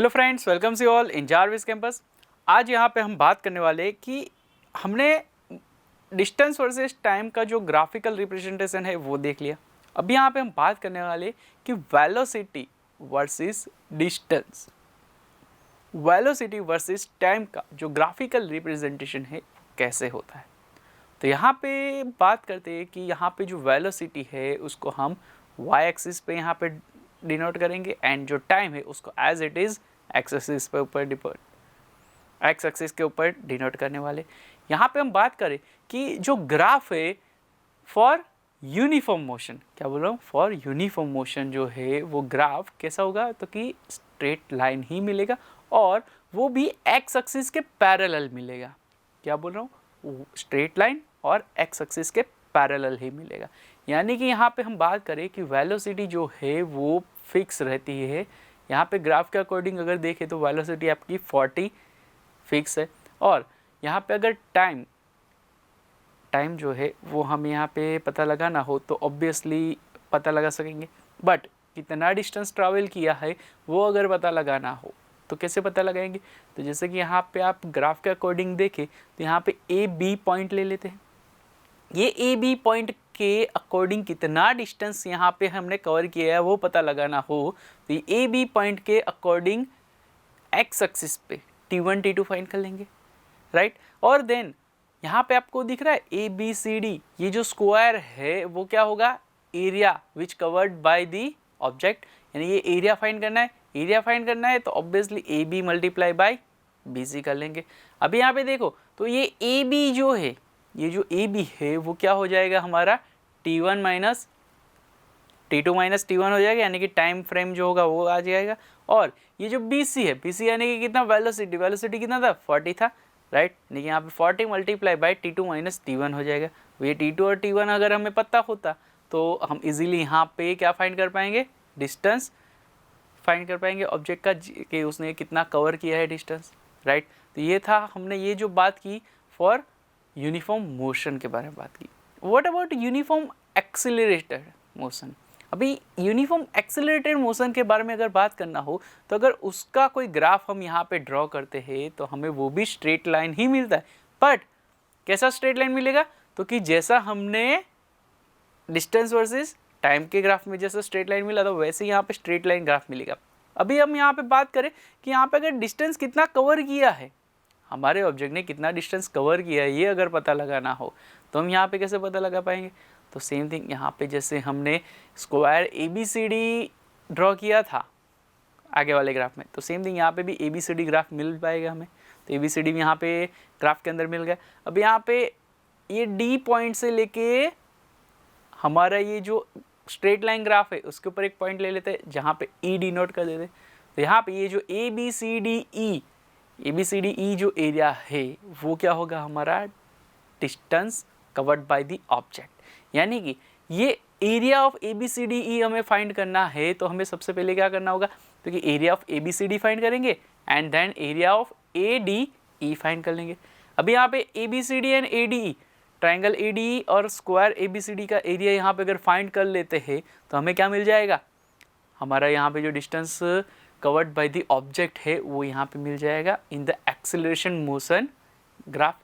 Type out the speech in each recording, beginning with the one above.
Hello friends, welcome you all in Jarvis campus. आज यहाँ पे हम बात करने वाले कि हमने डिस्टेंस वर्सेस टाइम का जो ग्राफिकल रिप्रेजेंटेशन है वो देख लिया। अब यहाँ पे हम बात करने वाले कि velocity versus distance, velocity versus time का जो ग्राफिकल रिप्रेजेंटेशन है कैसे होता है। तो यहाँ पे बात करते हैं कि यहाँ पे जो वेलोसिटी है उसको हम y एक्सिस पे यहाँ पे डिनोट करेंगे एंड जो टाइम है उसको as it is X axis पे ऊपर एक्स एक्सिस के ऊपर डिनोट करने वाले। यहाँ पे हम बात करें कि जो ग्राफ है फॉर यूनिफॉर्म मोशन, क्या बोल रहा हूँ, फॉर यूनिफॉर्म मोशन जो है वो ग्राफ कैसा होगा, तो कि स्ट्रेट लाइन ही मिलेगा और वो भी एक्स एक्सिस के पैरेलल मिलेगा। क्या बोल रहा हूँ, स्ट्रेट लाइन और एक्स एक्सिस के पैरेलल ही मिलेगा। यानी कि यहाँ पे हम बात करें कि वेलोसिटी जो है वो फिक्स रहती है। यहाँ पे ग्राफ के अकॉर्डिंग अगर देखें तो वेलोसिटी आपकी 40 फिक्स है और यहाँ पे अगर टाइम जो है वो हम यहाँ पे पता लगाना हो तो ऑब्वियसली पता लगा सकेंगे, बट कितना डिस्टेंस ट्रैवल किया है वो अगर पता लगाना हो तो कैसे पता लगाएंगे। तो जैसे कि यहाँ पे आप ग्राफ के अकॉर्डिंग देखें तो यहाँ पे ए बी पॉइंट ले लेते हैं। ये ए बी पॉइंट के अकॉर्डिंग कितना डिस्टेंस यहाँ पे हमने कवर किया है वो पता लगाना हो तो ये ए बी पॉइंट के अकॉर्डिंग एक्स एक्सिस पे T1 T2 फाइंड कर लेंगे, राइट। और देन यहाँ पे आपको दिख रहा है ए बी सी डी, ये जो स्क्वायर है वो क्या होगा, area which covered by the object, यानी ये एरिया फाइंड करना है। एरिया फाइंड करना है तो obviously A B multiply by B C कर लेंगे। अभी यहाँ पे देखो तो ये ए बी जो है, ये जो ए बी है वो क्या हो जाएगा हमारा T1 minus T2 minus T1 हो जाएगा, यानी कि टाइम फ्रेम जो होगा वो आ जाएगा। और ये जो BC है, BC यानी कि कितना, वेलोसिटी कितना था, 40 था, राइट। यानी कि यहाँ पे 40 multiply by T2 minus T1 हो जाएगा। ये T2 और T1 अगर हमें पता होता तो हम इजीली यहाँ पे क्या फाइंड कर पाएंगे, डिस्टेंस फाइंड कर पाएंगे ऑब्जेक्ट का कि उसने कितना कवर किया है डिस्टेंस, राइट। तो ये था, हमने ये जो बात की फॉर यूनिफॉर्म मोशन के बारे में बात की। What about uniform accelerated motion. अभी यूनिफॉर्म एक्सीलरेटेड मोशन के बारे में अगर बात करना हो तो अगर उसका कोई ग्राफ हम यहाँ पे ड्रॉ करते हैं तो हमें वो भी स्ट्रेट लाइन ही मिलता है। बट कैसा स्ट्रेट लाइन मिलेगा, तो कि जैसा हमने डिस्टेंस वर्सेस टाइम के ग्राफ में जैसा स्ट्रेट लाइन मिला था वैसे यहाँ पे स्ट्रेट लाइन ग्राफ मिलेगा। अभी हम यहाँ पे बात करें कि यहाँ पे अगर डिस्टेंस कितना कवर किया है, हमारे ऑब्जेक्ट ने कितना डिस्टेंस कवर किया है ये अगर पता लगाना हो तो हम यहाँ पे कैसे पता लगा पाएंगे। तो सेम थिंग यहाँ पे जैसे हमने square A B C D draw किया था आगे वाले ग्राफ में, तो सेम थिंग यहाँ पे भी A B C D graph मिल पाएगा हमें। तो ए बी सी डी यहाँ पे ग्राफ के अंदर मिल गया। अब यहाँ पे ये डी पॉइंट से लेके हमारा ये जो स्ट्रेट लाइन ग्राफ है उसके ऊपर एक पॉइंट ले लेते हैं जहाँ पे ई डी नोट कर देते। तो यहाँ पे ये जो ए बी सी डी ई जो एरिया है वो क्या होगा, हमारा distance covered by the object. यानी कि ये area of A B C D E हमें फाइंड करना है तो हमें सबसे पहले क्या करना होगा, तो कि area of A B C D find करेंगे and then area of A D E find कर लेंगे। अभी यहाँ पे A B C D and A D E, triangle A D E और square A B C D का area यहाँ पे अगर फाइंड कर लेते हैं तो हमें क्या मिल जाएगा, हमारा यहाँ पे जो distance covered by the object है वो यहाँ पे मिल जाएगा in the acceleration motion graph,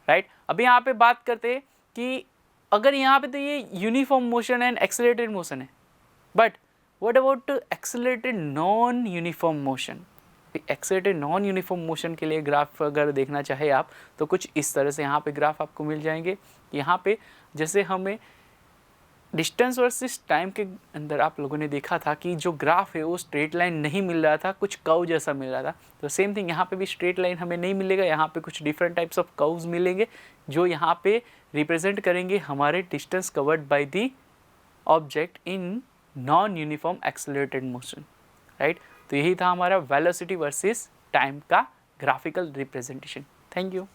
right. अभी यहाँ पे बात करते हैं कि अगर यहाँ पे तो ये uniform motion and accelerated motion है, but what about accelerated non uniform motion. Accelerated non uniform motion के लिए ग्राफ अगर देखना चाहे आप तो कुछ इस तरह से यहाँ पे ग्राफ आपको मिल जाएंगे। यहाँ पे जैसे हमें डिस्टेंस वर्सेस टाइम के अंदर आप लोगों ने देखा था कि जो ग्राफ है वो स्ट्रेट लाइन नहीं मिल रहा था, कुछ कर्व जैसा मिल रहा था। तो सेम थिंग यहाँ पे भी स्ट्रेट लाइन हमें नहीं मिलेगा, यहाँ पे कुछ डिफरेंट टाइप्स ऑफ कर्व्स मिलेंगे जो यहाँ पे रिप्रेजेंट करेंगे हमारे distance covered by the object in non uniform accelerated motion, right. तो यही था हमारा वेलोसिटी वर्सेस टाइम का ग्राफिकल रिप्रेजेंटेशन। Thank you.